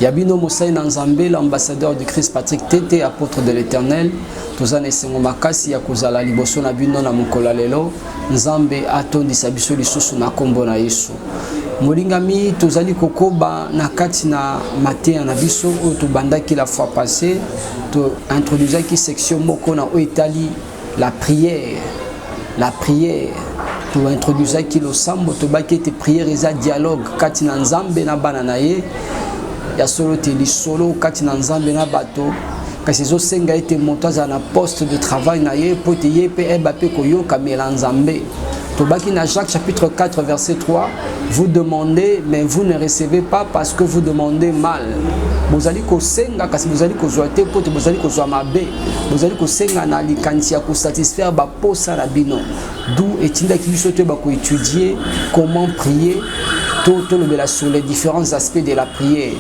Yabino Moussaï Nanzambe, l'ambassadeur de Christ Patrick Tété, apôtre de l'Éternel. Tozane Sengo Makasi Yakozala Liboso na bino na mukola lelo. Nzambe atondisa biso lisusu na kombo na Yesu. Molingami tozali kokoba na kati na matin na biso oyo tobandaki la fois passée. To introduisaki section moko na Oitali la prière. La prière. To introduisaki lo sambo to bakete prière eza dialogue kati na Nzambe na bana na ye. Ya solo te li solo kati na Nzambe na bato kasi zo senga ete montaza na poste de travail na ye po te ye pe ebape koyoka mela Nzambe. Tobaki na Jacques chapitre 4 verset 3, vous demandez mais vous ne recevez pas parce que vous demandez mal. Bozali ko senga kasi bozali ko zoate po te bozali ko zo mabe. Bozali ko senga na likanti ya ko satisfaire ba posa na bino. D'où etinda ki biso te ba ko étudier comment prier. Tout sur les différents aspects de la prière.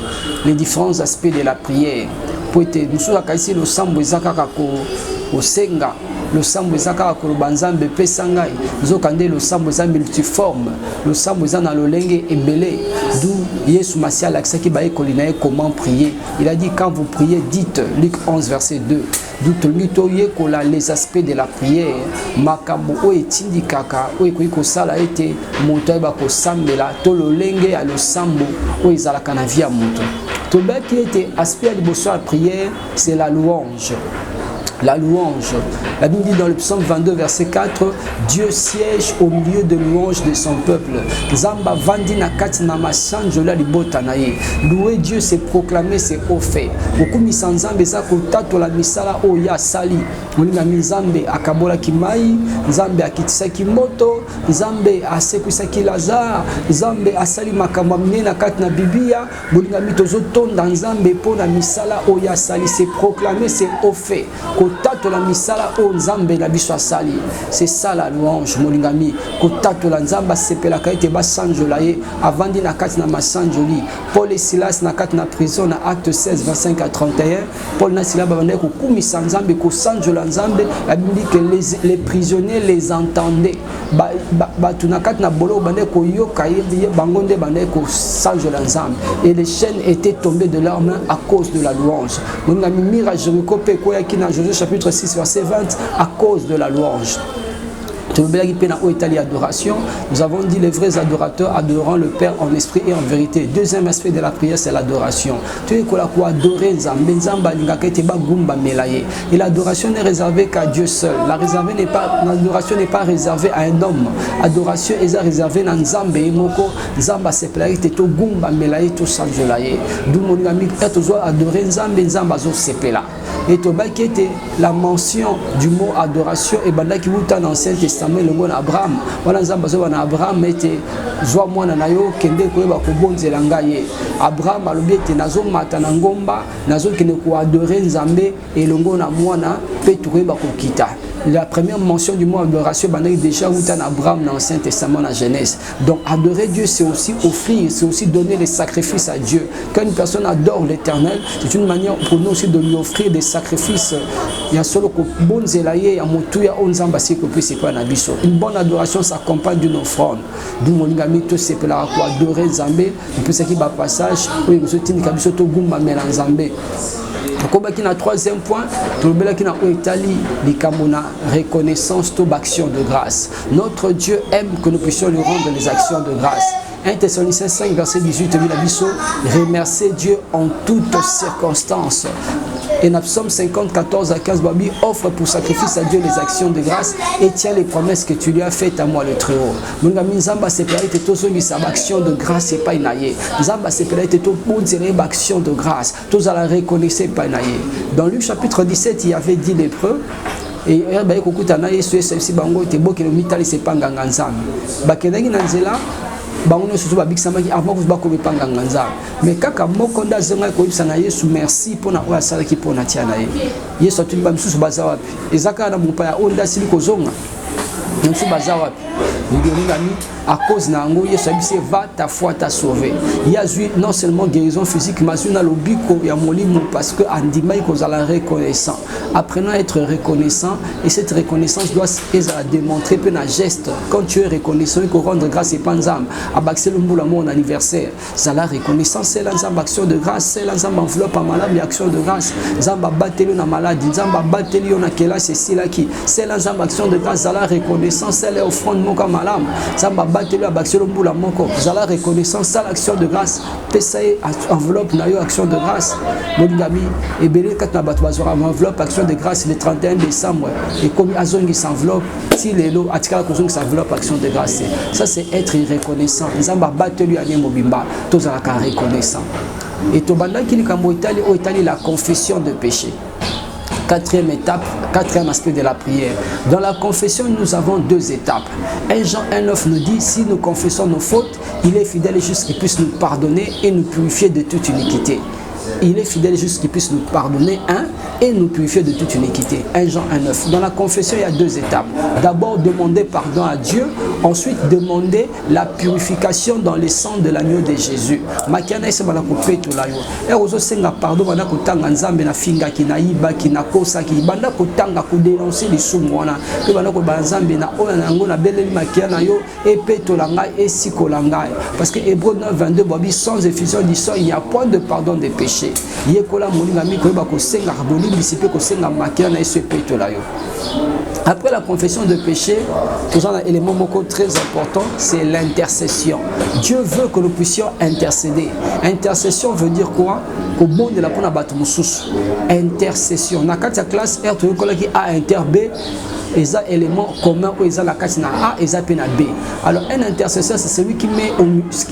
Les différents aspects de la prière. Pour être nous sommes ici le sambo ezaka ko senga. Le sambo ezaka ko banzambe pesangai. Nous okande le sambo za multiforme. Le sambo za na lolenge ebele. D'où Yesu Masia l'accès qui ba ekolinae comment prier. Il a dit quand vous priez dites Luc 11 verset 2. D'où les aspects de la prière. Makambo o etindi kaka o ekoiko sala ete moto ba ko sambela to lolenge ya le sambo o ezalaka na via moto. To ba qui était aspect de la prière, c'est la louange. La louange. La Bible dit dans le psaume 22 verset 4, Dieu siège au milieu de louanges de son peuple. Zamba vandina katina machanjola libota naye. Louer Dieu c'est proclamer c'est offert. Okumi sanzambe za kotato la misala oya sali. Olinga mizambe akabola kimai, Nzambe akitisa kimoto, Nzambe asekwisa Lazare, Nzambe asali makambo minena katina Biblia, bolinga mitozo tonda Nzambe pona misala oya sali c'est proclamer c'est offert. Kotato la misala o Nzambe na biso asali. C'est ça la louange molingami. Kotato la Nzamba sepela kaite ba sanjola ye avandi na kati na masanjoli. Paul et Silas na kati na prison na acte 16 25 à 31. Paul na Silas bavande ko kumisa Nzambe ko sanjola Nzambe. La Bible dit que les prisonniers les entendaient. Ba tuna kati na bolo bande ko yoka ye bangonde bande ko sanjola Nzambe. Et les chaînes étaient tombées de leurs mains à cause de la louange. Molingami mirage ko ya ki na Josué chapitre 6 verset 20 à cause de la louange. Nous avons dit les vrais adorateurs adorant le Père en esprit et en vérité. Deuxième aspect de la prière, c'est l'adoration. Tu es quoi adorer Nzambe et l'adoration n'est réservée qu'à Dieu seul. L'adoration n'est pas réservée à un homme. L'adoration est réservée à Nzambe et Moko. Nzamba se plaît to gumba melaye to sanjolaye. D'où mon ami adorer Nzambe Nzamba zo se plaît. Et to bakete la mention du mot adoration et bandaki wuta dans l'Ancien Testament le mot Abraham. Voilà Nzamba zo na Abraham était zwa mwana na yo kende ko ba ko bonzela ngaye. Abraham alobi ete nazo mata na ngomba nazo kende ko adorer Nzambe et longo na mwana pe to ko ba ko kita. La première mention du mot adoration est déjà dans Abraham dans l'Ancien Testament, dans Genèse. Donc adorer Dieu, c'est aussi offrir, c'est aussi donner les sacrifices à Dieu. Quand une personne adore l'Éternel, c'est une manière pour nous aussi de lui offrir des sacrifices. Il y a solo bon zelaye, ya motu ya onzamba si ko peut se pas na biso. Une bonne adoration s'accompagne d'une offrande. D'où mon ngami to se pela ko adorer Nzambe, peut ce qui va passage, oui, vous êtes une kabiso to gumba mela Nzambe. Qui na troisième point, qui na Italie, reconnaissance de action de grâce. Notre Dieu aime que nous puissions lui rendre les actions de grâce. 1 Thessaloniciens 5 verset 18 remercier Dieu en toutes circonstances. Et dans Psaume 50, 14 à 15, Babi offre pour sacrifice à Dieu les actions de grâce et tient les promesses que tu lui as faites à moi le Très-Haut. Mungami Nzamba sepelait tout ce qui action de grâce et pas inaye. Nzamba sepelait tout pour action de grâce. Tous à la reconnaissance pas inaye. Dans Luc chapitre 17, il y avait 10 lépreux. Et il y avait beaucoup de gens bango te boke le mitali se panganga Nzambe. Bakenaki na nzela bangono surtout babiksamaki avant que bakome panganga Nzambe. Mais kaka moko nda zenga ko yebisa na Yesu merci pona oya sala ki pona tia na ye. Yesu atuli ba misusu baza wapi. Ezaka na mupaya onda sili kozonga. Misusu baza wapi. À cause nango va ta foi t'a sauvé. Il y a non seulement guérison physique, mais il y a l'obiko ya molimo parce que andima il cause la reconnaissant. Apprenons à être reconnaissant et cette reconnaissance doit être démontrée par un geste. Quand tu es reconnaissant, il faut rendre grâce et panzam. Abaxer le moule à mon anniversaire. C'est la reconnaissance, c'est l'ensemble action de grâce, c'est l'ensemble enveloppe à malade action de grâce. Zamba batelu na maladie, zamba batelu na kela c'est là qui. C'est l'ensemble action de grâce, c'est la reconnaissance, c'est l'offrande mon comme malam. Zamba batelu abaxer le moule à mon corps. C'est la reconnaissance, c'est l'action de grâce. Pessaye enveloppe na yo action de grâce. Mon ami, et belé quand na batouazora enveloppe action de grâce le 31 décembre. Et comme Azongi s'enveloppe, si les lots atikala kozongi s'enveloppe action de grâce. Ça c'est être reconnaissant. Zamba batelu ane mobimba, tous à la reconnaissant. Et Tobanda qui est la confession de péché. Quatrième étape, quatrième aspect de la prière. Dans la confession, nous avons deux étapes. 1 Jean 1,9 nous dit, si nous confessons nos fautes, il est fidèle et juste qu'il puisse nous pardonner et nous purifier de toute iniquité. Il est fidèle et juste qu'il puisse nous pardonner et nous purifier de toute iniquité. 1 Jean 1,9. Dans la confession, il y a deux étapes. D'abord, demander pardon à Dieu. Ensuite, demander la purification dans le sang de l'agneau de Jésus. Makiana ese bana kopé to la yo. Et ozo senga pardon bana kotanga nzambe na finga ki na iba ki na kosa ki bana kotanga ko dénoncer les sumu wana. Ke bana ko banzambe na oya nango na beleli makiana yo et peto la ngai et sikolangai. Parce que Hébreux 9:22 bobi sans effusion du sang, il n'y a point de pardon des péchés. Yekola molinga mi ko ba ko senga boli bisipe ko senga makiana et ce peto la yo. Après la confession de péché, nous avons un élément très important, c'est l'intercession. Dieu veut que nous puissions intercéder. Intercession veut dire quoi? Au bon de la pona batumusus. Intercession. Dans la classe R, tu veux qui A inter B, et un élément commun où ils ont la classe A et ça B. Alors un intercesseur, c'est celui qui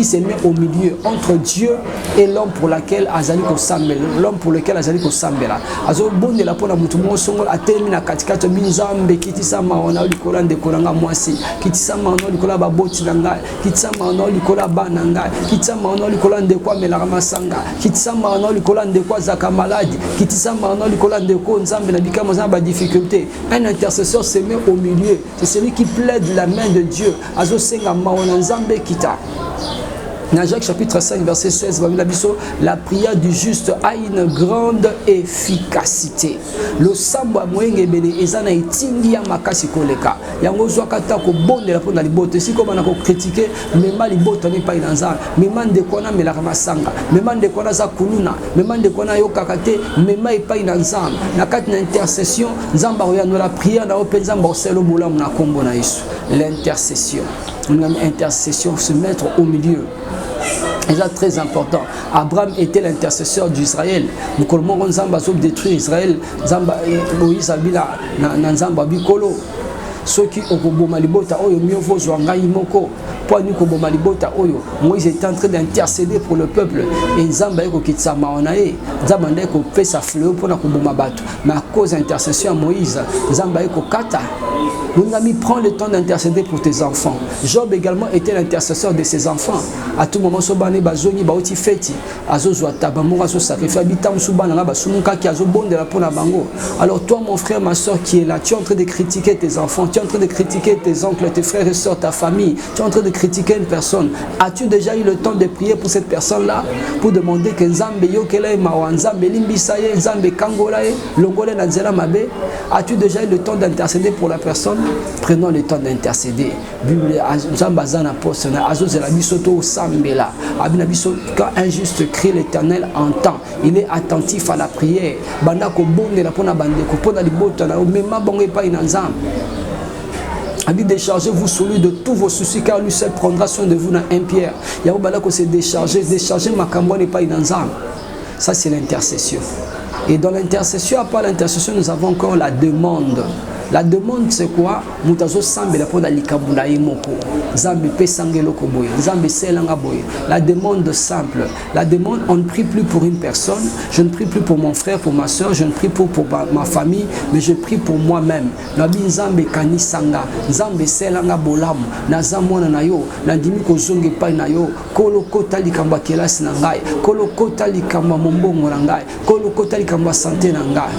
se met au milieu entre Dieu et l'homme pour lequel Azali ko sambela, l'homme pour lequel Azali ko sambela. Azo bon de la pona mutumo songo a terminé katikata minzambe kitisama ona likola ndekolanga mwasi kitisama ona likola baboti nanga kitisama ona likola bananga kitisama ona likola ndekwa melaka masanga kitisama ona likola ndekwa zaka maladi kitisama ona likola ndeko nzambe na bikama za ba difficulté. Un intercesseur se met au milieu, c'est celui qui plaide la main de Dieu. Azo senga maona nzambe kita. Dans Jacques chapitre 5 verset 16, la prière du juste a une grande efficacité. Le samba moyenge bele ezana itingi ya makasi koleka. Yango zwakata ko bondela pona libote si comme on a critiqué mema libote ne pas inanza, mema ndekona melaka masanga, mema ndekona za kuluna, mema ndekona yo kakate, mema ipa inanza. Na kati na intercession, nzamba oyano la prière na openza mboselo bola na kombo na Yesu. L'intercession. Intercession, se mettre au milieu. Et ça très important. Abraham était l'intercesseur d'Israël. Nous commençons Nzamba détruire Israël. Moïse abila na Nzamba bikolo. Ceux qui ont boma libota oyo mieux vaut ngai moko. Pour nous boma libota oyo. Moïse était en train d'intercéder pour le peuple. Et Nzamba eko kitsama onae. Nzamba ndeko fait sa fleur pour na boma bato. Mais à cause d'intercession Moïse, Nzamba eko kata. Mon ami, prends le temps d'intercéder pour tes enfants. Job également était l'intercesseur de ses enfants. À tout moment, Sobane bazoni baoti feti, azo zwata bamonga so sacrifice habitam subana nga basumuka ki azo bonde la pona bango. Alors toi mon frère, ma soeur qui est là, tu es en train de critiquer tes enfants, tu es en train de critiquer tes oncles, tes frères et sœurs, ta famille, tu es en train de critiquer une personne. As-tu déjà eu le temps de prier pour cette personne-là, pour demander que Nzambe yokela mawa Nzambe limbisaye Nzambe kangola e longole na nzela mabe? As-tu déjà eu le temps d'intercéder pour la personne? Prenons le temps d'intercéder. Bible Nzambazana postona azozela bisoto sambela. Abina biso quand un juste crie, l'Éternel entend. Il est attentif à la prière. Banda ko bonde la pona bande ko pona libota na mema bonge pa inanzam. Abi déchargez-vous sur lui de tous vos soucis car lui seul prendra soin de vous dans 1 Pierre. Ya bala ko se décharger makambo ne pas inanzam. Ça c'est l'intercession. Et dans l'intercession, à part l'intercession, nous avons encore la demande. La demande c'est quoi? Mutazo sambe la pona likabula yemoko. Zambe pesangelo koboye. Zambe selanga boye. La demande simple. La demande, on ne prie plus pour une personne. Je ne prie plus pour mon frère, pour ma soeur. Je ne prie pour ma famille, mais je prie pour moi-même. Nabi zambe kanisanga. Zambe selanga bolamu. Nazamona na yo. Nandimi kozonge pa na yo. Kolo kota likamba kelasi na ngai. Kolo kota likamba mombongo na ngai. Kolo kota likamba santé na ngai.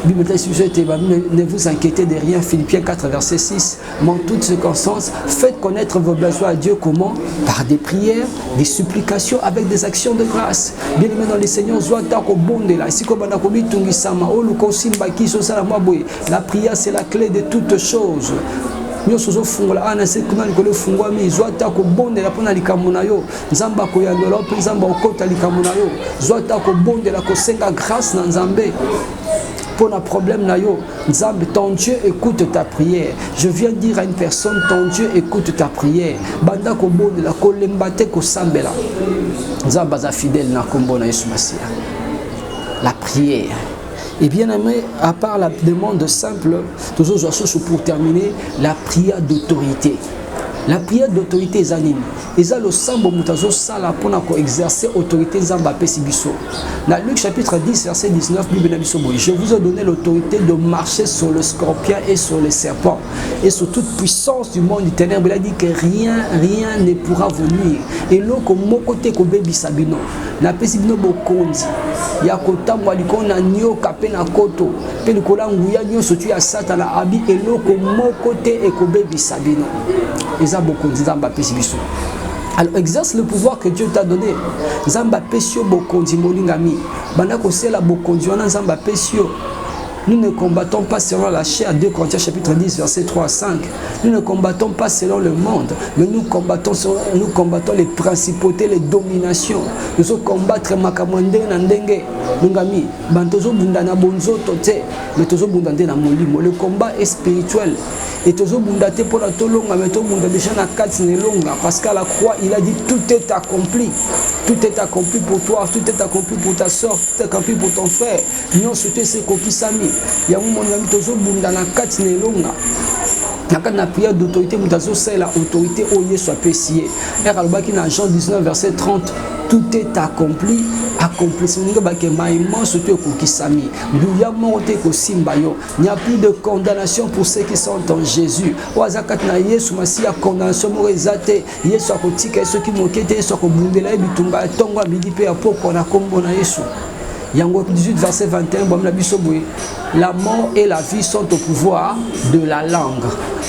Ne vous inquiétez de rien. Philippiens 4, verset 6. Mais en toutes circonstances, faites connaître vos besoins à Dieu. Comment? Par des prières, des supplications, avec des actions de grâce. Bien aimé dans le Seigneur, la prière, c'est la clé de toutes choses. Nyoso fungola ana se kuna likolo fungwa mi zwata ko bondela pona likamuna yo nzamba ko yandola pe nzamba okota likamuna yo zwata ko bondela ko senga grâce na nzambe pour un problème na yo nzambe. Ton Dieu écoute ta prière. Je viens dire à une personne, ton Dieu écoute ta prière. Banda ko bondela ko lembate ko sambela nzamba za fidèle na kombo na Yesu Masia. La prière. Et bien aimé, à part la demande simple, toujours pour terminer, la prière d'autorité. La prière d'autorité est anime. Et ça, le sambo mutazo sala pour exercer autorité zamba pesibiso. Dans Luc chapitre 10, verset 19, je vous ai donné l'autorité de marcher sur le scorpion et sur les serpents et sur toute puissance du monde du ténèbre. Il a dit que rien ne pourra vous nuire. Et là, comme mon côté ko bebi sabino, na pesibino bokonzi. Ya kota mwaliko na nyo kape na koto. Pe likola nguya nyo sotu ya satana abi et là comme mon côté et ko bebi sabino. Et ça bokonzi zamba pesibiso. Alors exerce le pouvoir que Dieu t'a donné. Zamba pesio bokonzi molingami. Bana ko sela bokonzi wana zamba pesio. Nous ne combattons pas selon la chair. 2 Corinthiens chapitre 10 verset 3 à 5. Nous ne combattons pas selon le monde, mais nous combattons les principautés, les dominations. Nous allons combattre makamwende na ndenge. Ngami bantozo bundana bonzo tote, mais tozo bundande na molimo. Le combat est spirituel. Et tozo bundate pour la tolonga, mais tozo bundade déjà na katine longa, parce qu'à la croix il a dit tout est accompli. Tout est accompli pour toi, tout est accompli pour ta soeur, tout est accompli pour ton frère. Nous souhaitons ce kokisami. Il y a un moment où tozo bundana katine longa. La prière d'autorité, c'est la autorité au Dieu soit pessier. Et dans Jean 19, verset 30, tout est accompli. Il n'y a plus de condamnation pour ceux qui sont en Jésus. Yango 18 verset 21, la mort et la vie sont au pouvoir de la langue.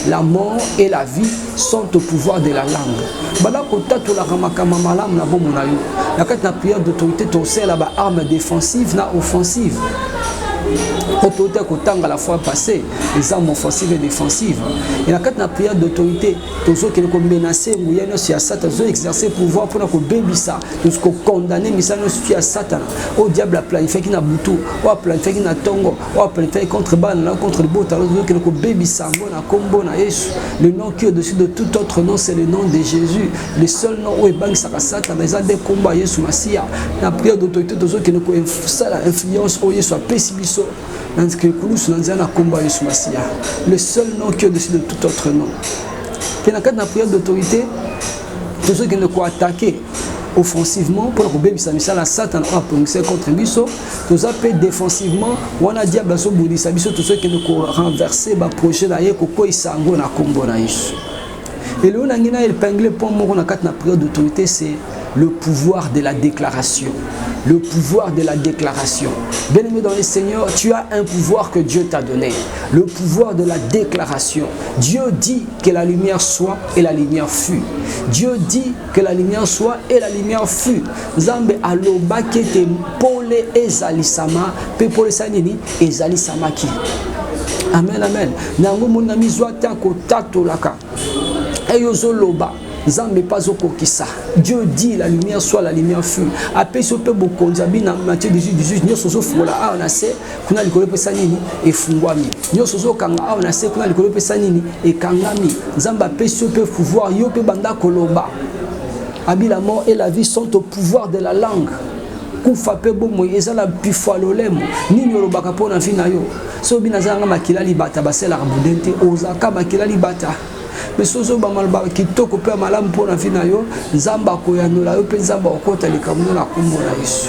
La mort et la vie sont au pouvoir de la langue. Bala kota to la ramakama malam na bomo na yo. La na prière d'autorité to c'est la arme défensive na offensive. Autorité à la fois passée, les armes offensives et défensives. Et la prière d'autorité, tous ceux qui ont menacé, ou y a Satan, ils ont exercé pouvoir pour nous bébisa, tous ceux qui ont condamné, mais ça nous suffit à Satan. Au diable a planifié qu'il a boutou, ou a planifié qu'il a tongo, ou a planifié contre ban, contre le bot, alors que nous bébisa, combo na Yesu. Le nom qui est au-dessus de tout autre nom, c'est le nom de Jésus. Le seul nom où est bang Satan, mais ça des combats Yesu Massia. La prière d'autorité, tous ceux qui ont influence, au Yesu a pessibiso. Le seul nom qui est au-dessus de tout autre nom. Puis dans la prière d'autorité, tous ceux qui ne peuvent attaquer offensivement pour que bébé samisa la Satan a prononcé contre biso, tous ceux qui défensivement, on a diable so boudisa biso, tous ceux qui ne peuvent renverser ba projet là yé koko isango na kombo na Yesu. Et le nangina épinglé pour moi na prière d'autorité, c'est le pouvoir de la déclaration. Le pouvoir de la déclaration. Bien-aimé dans le Seigneur, tu as un pouvoir que Dieu t'a donné. Le pouvoir de la déclaration. Dieu dit que la lumière soit et la lumière fut. Dieu dit que la lumière soit et la lumière fut. Zambe aloba kete pole ezalisama pe pole sanini ezalisamaki. Amen, amen. Nango monami zwata ko tatolaka. Eyozo loba. Dieu dit la lumière soit, la lumière fut. Après ce peu beaucoup dans Matthieu 18, nous sommes fola a on a se kuna likolo pesa nini e fungwami. Nous sommes kanga a on a se kuna likolo pesa nini e kangami. Nzamba pe ce peu pouvoir yo pe banda koloba. Abi la mort et la vie sont au pouvoir de la langue. Kufa pe bomo ezala pifwa lolemo. Nini olobaka pona fina yo. So binazanga makila libata basela rabudente ozaka makila libata. Mais sozo bamalba kitoko pe malamu pona fina yo nzamba koyanola yo pe nzamba okota likamuna na kombo na Yesu.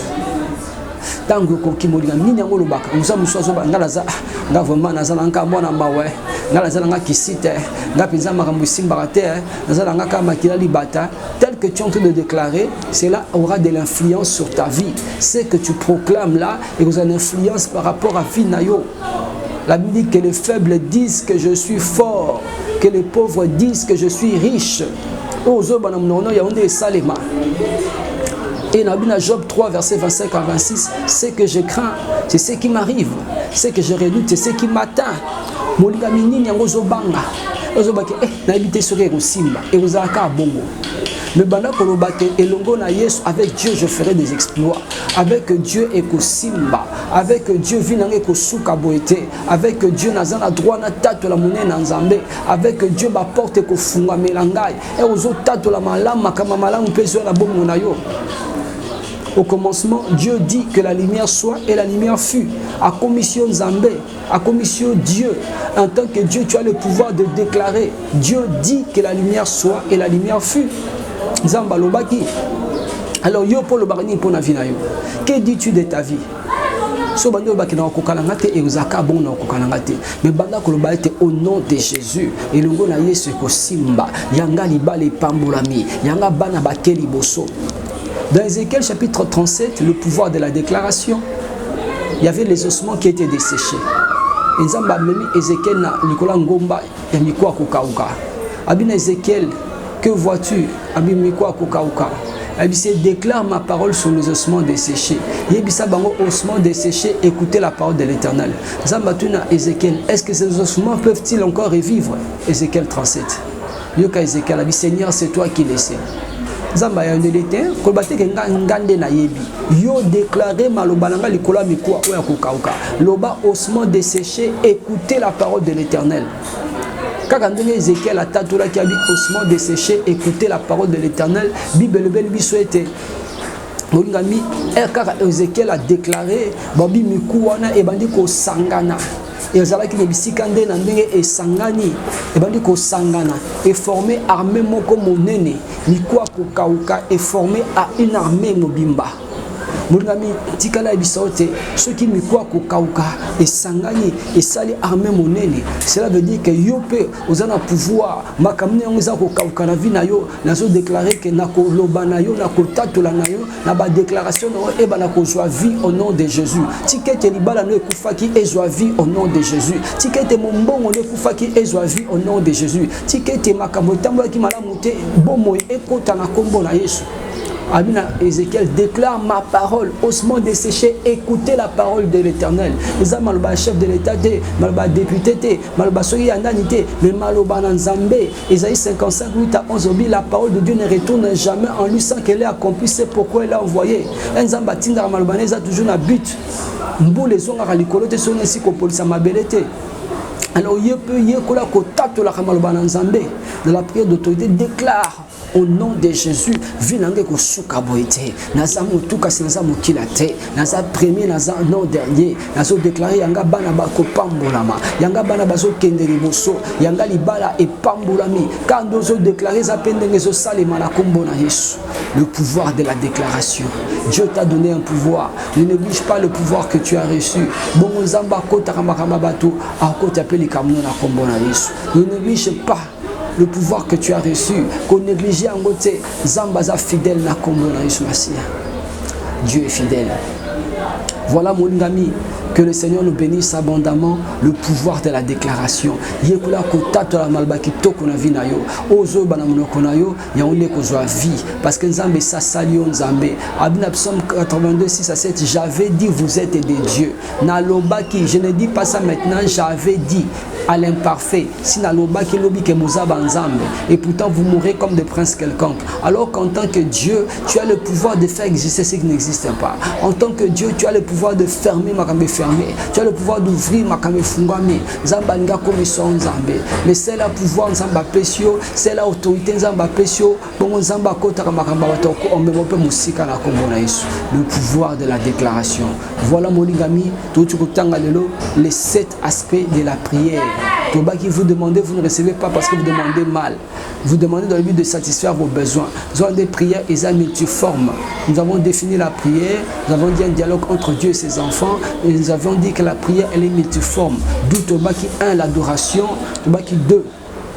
Tango kokimolinga nini yango lobaka musa musozo bangala za nga vraiment nazala nka mwana mawe ngala za nga kisite nga pinza makambo simbaka te nazala nga kama kila libata tel que tu es en train de déclarer, c'est là aura de l'influence sur ta vie. Ce que tu proclames là, et vous avez une influence par rapport à Finayo. La Bible dit que les faibles disent que je suis fort, que les pauvres disent que je suis riche. Et dans Job 3, verset 25 à 26, ce que je crains, c'est ce qui m'arrive. Ce que je redoute, c'est ce qui m'atteint. Mais avec Dieu je ferai des exploits. Avec Dieu ekosimba. Avec Dieu vinange kosuka boete. Avec Dieu nazana droit na tato la monnaie na nzambe. Avec Dieu ba porte kofunga melangai. Et ozo tato la malama kama malamu pezo la bomo na yo. Au commencement, Dieu dit que la lumière soit et la lumière fut. À commission Nzambé, à commission Dieu, en tant que Dieu, tu as le pouvoir de déclarer. Dieu dit que la lumière soit et la lumière fut. Nzamba lobaki. Alors, yo pour le barni pour na vie na yo. Que dis-tu de ta vie? So bando baki na kokalangate et uzaka bon na kokalangate. Mais banda kolobate au nom de Jésus. Et longo na Yesu ko simba. Yanga libale pambolami. Yanga bana bakeli boso. Dans Ézéchiel chapitre 37, le pouvoir de la déclaration, il y avait les ossements qui étaient desséchés. Et Nzamba memi Ézéchiel na likola ngomba ya mikwa kokauka. Abina Ézéchiel, que vois-tu? Abi mikwa kokauka. Abissé déclare ma parole sur les ossements desséchés. Yebisa bango ossements desséchés, écoutez la parole de l'Éternel. Nzamba tuna Ézéchiel, est-ce que ces ossements peuvent-ils encore revivre? Ézéchiel 37. Yoka Ézéchiel, abi Seigneur, c'est toi qui le sais. Zamba ya ndélité ko bateke ngande na yebi yo déclarer malobalanga likola mikwa oya kokauka loba osement desséché, écoutez la parole de l'Éternel. Kaka ndenge Ézéchiel atatola ki abi osement desséché, écoutez la parole de l'Éternel. Bible bel biso ete ngami kaka Ézéchiel a déclaré babi miku wana ebandi ko sangana. Et zalaki ne bisika nde na ndenge esangani ebandi ko sangana et formé armée moko monene mikwa kokauka et formé à une armée mobimba. Moulingami tikala bisaote ceux qui mikwa kokauka et sangani et sali armée monene. Cela veut dire que yope ozana pouvoir makamne onza kokauka na vie na yo nazo déclarer que nako loba na yo nako tatola na yo na ba déclaration no eba nako joie vie au nom de Jésus. Tikete libala no ekufaki ezwa vie au nom de Jésus. Tikete mombongo no ekufaki ezwa vie au nom de Jésus. Tikete makambo tambola ki malamu te bomo ekota na kombo na Yesu. Amina Ézéchiel déclare ma parole, osement desséché, écoutez la parole de l'Éternel. Les maloba chef de l'État, maloba député, maloba soyi andanité, mais maloba nanzambe. Isaïe 55, 8 à 11, la parole de Dieu ne retourne jamais en lui sans qu'elle ait accompli, c'est pourquoi elle a envoyé. Nzamba tinda malobanese a toujours un but. Mbou les onga ralikolote sont ainsi qu'au police ma belleté. Alors il peut y avoir la maloba nanzambe de la prière d'autorité déclare. Au nom de Jésus, vinange ko suka boite. Naza mutuka sinaza mukilate. Naza premier, naza non dernier. Nazo déclarer yanga bana bako pambolama. Yanga bana bazo kenderi boso. Yanga libala et pambolami. Quand nous déclarer za pendenge zo salema na kombo na Yesu. Le pouvoir de la déclaration. Dieu t'a donné un pouvoir. Ne néglige pas le pouvoir que tu as reçu. Bon zamba kota kamakama bato. Akota peli kamno na kombo na Yesu. Ne néglige pas le pouvoir que tu as reçu, qu'on néglige en côté, Zambaza fidèle na kombo na Yesu Masia. Dieu est fidèle. Voilà mon ami, que le Seigneur nous bénisse abondamment, le pouvoir de la déclaration. Yekula kota to la malbaki to kona vi na yo. Ozo bana monoko na yo, ya onde ko joie vie parce que Nzambe sa salio Nzambe. Abina Psaume 82 6 à 7, j'avais dit vous êtes des dieux. Na lobaki, je ne dis pas ça maintenant, j'avais dit à l'imparfait. Si na lobaki lobi ke mozaba Nzambe et pourtant vous mourrez comme des princes quelconques. Alors qu'en tant que Dieu, tu as le pouvoir de faire exister ce qui n'existe pas. En tant que Dieu, tu as le pouvoir de fermer ma kambe fermé. Tu as le pouvoir d'ouvrir ma kambe fungami. Nzamba nga commission Nzambe. Mais c'est là pouvoir Nzamba pesio, c'est là autorité Nzamba pesio. Bon Nzamba kota kamakamba batoko ombemope musika na kombo na Yesu. Le pouvoir de la déclaration. Voilà mon ligami, tout les 7 aspects de la prière. Toba qui vous demandez, vous ne recevez pas parce que vous demandez mal. Vous demandez dans le but de satisfaire vos besoins. Nous avons des prières et des multiformes. Nous avons défini la prière, nous avons dit un dialogue entre Dieu et ses enfants, et nous avons dit que la prière elle est multiforme. D'où Toba qui 1, l'adoration, Toba qui 2,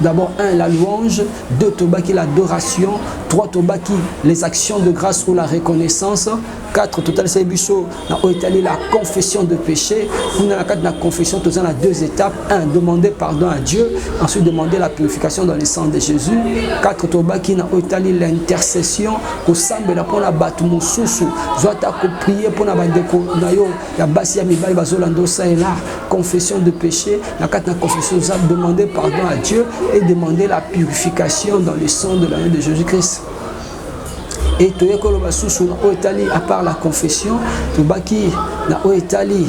d'abord 1 la louange, 2 tobaki l'adoration, 3 tobaki les actions de grâce ou la reconnaissance, 4 total c'est biso na oitali la confession de péché. Pour la 4 la confession tous en 2 étapes. 1 demander pardon à Dieu, ensuite demander la purification dans le sang de Jésus. 4 tobaki na oitali l'intercession ko sambela pour la batu mususu zwata ko prier pour na bandeko na yo ya basi ya mibali bazolando ça et là confession de péché. La 4 la confession ça demander pardon à Dieu et demander la purification dans le sang de l'agneau de Jésus-Christ. Et tu es comme sous Oetali à part la confession, tu baki na Oetali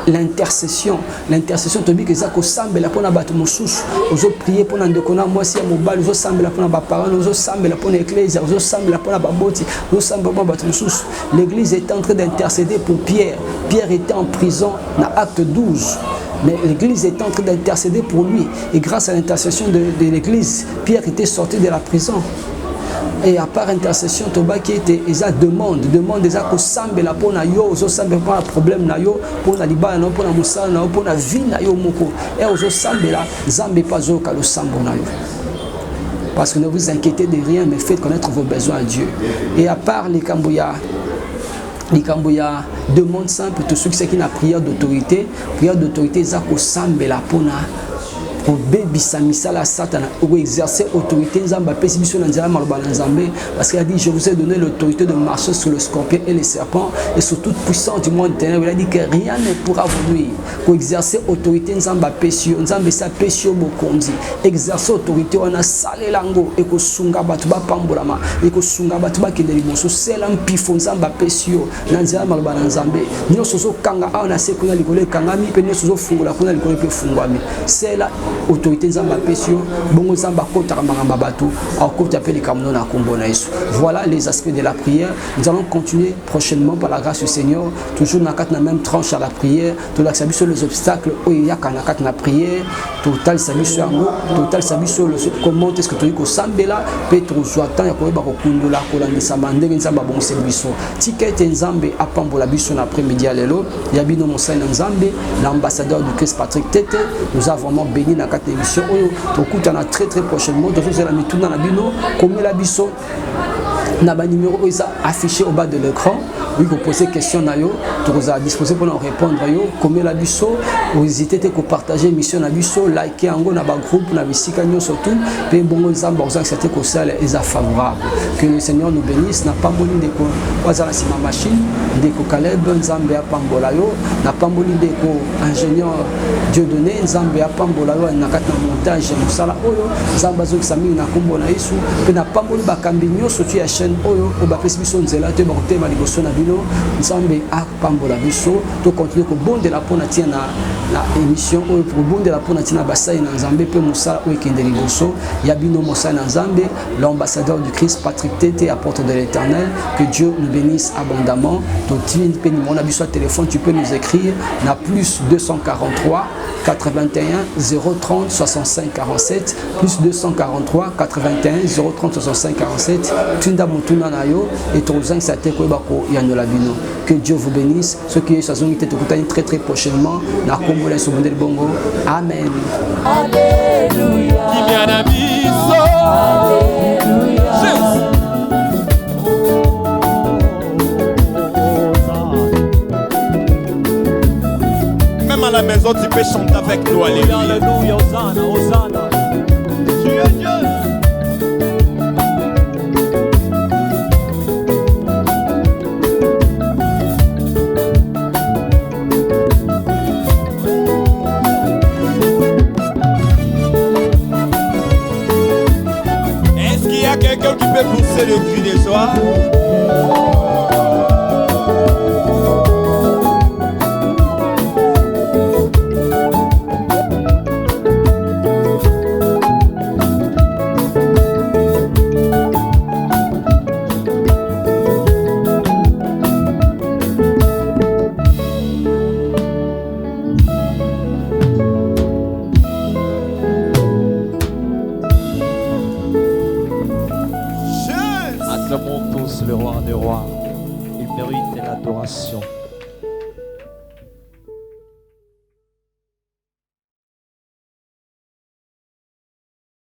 l'intercession. L'intercession tu dis que ça semble la pona batu mususu, ozo prier pour ndekona moi si mobile, ozo semble la pona ba parole, ozo semble la pona église, ozo semble la pona ba boti, ozo semble ba batu mususu. L'église est en train d'intercéder pour Pierre. Pierre était en prison dans Acte 12. Mais l'église était en train d'intercéder pour lui. Et grâce à l'intercession de l'église, Pierre était sorti de la prison. Et à part intercession, Toba qui était, ils demande des actes sambe la pour na yo, ozo sambe pas problème na yo, pour na liba na pour na musala na pour na vie na yo moko. Et ozo sambe la, zambe pas zo kalo sambo na yo. Parce que ne vous inquiétez de rien, mais faites connaître vos besoins à Dieu. Et à part les Kamboya, demande simple, tout ceux qui n'a prière d'autorité, zako sambe la pour na pour bébisa misala satana ou exercer autorité nzamba pesi biso na nzala maloba na nzambe parce qu'il a dit je vous ai donné l'autorité de marcher sur le scorpion et les serpents et sur toute puissance du monde ténèbre. Il a dit que rien ne pourra vous nuire. Pour exercer autorité nzamba pesi nzambe sa pesi bokonzi exercer autorité on a salé lango et ko sunga batu ba pambolama et ko sunga batu ba kende liboso sela mpifo nzamba pesi na nzala maloba na nzambe nyoso zo kanga ana se kuna likole kangami pe nyoso zo fungula kuna likole pe fungwami sela autorité nzamba pesio bongo nzamba kota mangamba bato akota pe likamno na kombo na Yesu. Voilà les aspects de la prière. Nous allons continuer prochainement par la grâce du Seigneur, toujours dans la même tranche à la prière, tout l'accès sur les obstacles où il y a quand la prière, total sabi sur ngo, total sabi sur le comment est-ce que tu ko sambela Petro zoatan ya ko ba ko kundula ko la nisamba ndenge nzamba bon service. Ticket nzambe apambola biso na après-midi lelo, ya bino mosai na nzambe, l'ambassadeur du Christ Patrick Tete, nous avons vraiment béni na quatre émissions pour très très prochainement dans la mituna na bino comme la biso na ba numéro affiché au bas de l'écran. Oui, vous posez question na yo, tu à disposer pour nous répondre yo comme la biso, vous hésitez te partager émission na biso, liker ango na ba groupe na bisika nyo surtout, pe bongo nzamba oza c'était ko sala est favorable. Que le Seigneur nous bénisse, n'a pas moni de ko wazala sima machine, de ko Caleb nzambe apambola yo, n'a pas moni de ko ingénieur Dieu donné nzambe apambola yo na kata montage musala oyo, nzamba zo kisami na kombo na Yesu, pe n'a pas moni ba kambi nyo surtout ya chaîne oyo o ba pesi biso nzela te ba kotema liboso na nzambe apambola biso to continuer ko bonde la pona tia na émission oyo pour bonde la pona tia na basai na nzambe pe musala oyo kende liboso ya bino mosala na nzambe l'ambassadeur du Christ Patrick Tete apôtre de l'Éternel. Que Dieu nous bénisse abondamment. To tine pe ni mon biso téléphone tu peux nous écrire na plus 243 81 030 65 47 plus 243 81 030 65 47 tunda mutuna na yo et tozang sa te ko bako ya bino. Que Dieu vous bénisse. Ceux qui sont très très prochainement na kombo la sobonde bongo. Amen. Alléluia. Même à la maison tu peux chanter avec nous. Alléluia. Alléluia. Hosanna, Hosanna. Dieu, Dieu. Quelqu'un qui peut pousser le cri de joie. Le roi des rois, il mérite l'adoration.